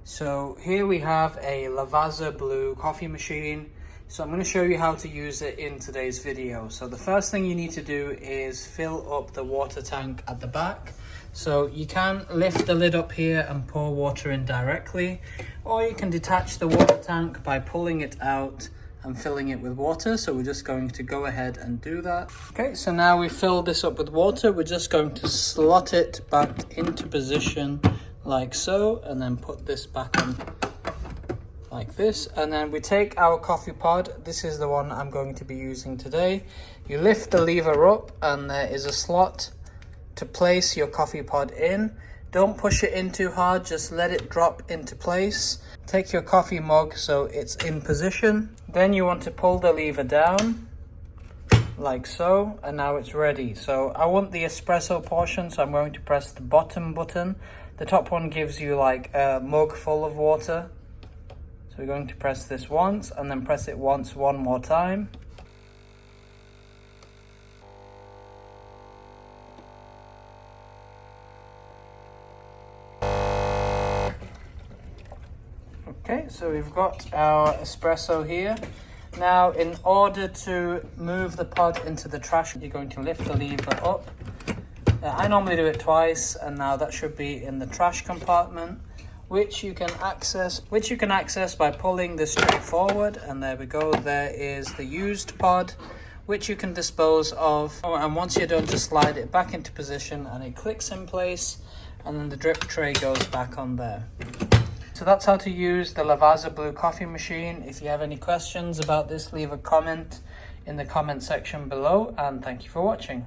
So here we have a Lavazza blue coffee machine. So I'm going to show you how to use it in today's video. So the first thing you need to do is fill up the water tank at the back. So you can lift the lid up here and pour water in directly, or you can detach the water tank by pulling it out and filling it with water. So we're just going to go ahead and do that. Okay, so now we filled this up with water. We're just going to slot it back into position like so, and then put this back on like this, and then we take our coffee pod. This is the one I'm going to be using today. You lift the lever up and there is a slot to place your coffee pod in. Don't push it in too hard, just let it drop into place. Take your coffee mug so it's in position. Then you want to pull the lever down like so, and now it's ready. So I want the espresso portion, so I'm going to press the bottom button. The top one gives you like a mug full of water. So we're going to press this once and then press it once one more time. Okay, so we've got our espresso here. Now, in order to move the pod into the trash, you're going to lift the lever up. I normally do it twice, and now that should be in the trash compartment, which you can access by pulling this straight forward. And there we go. There is the used pod, which you can dispose of. And once you're done, just slide it back into position, and it clicks in place, and then the drip tray goes back on there. So that's how to use the Lavazza blue coffee machine. If you have any questions about this, leave a comment in the comment section below, and thank you for watching.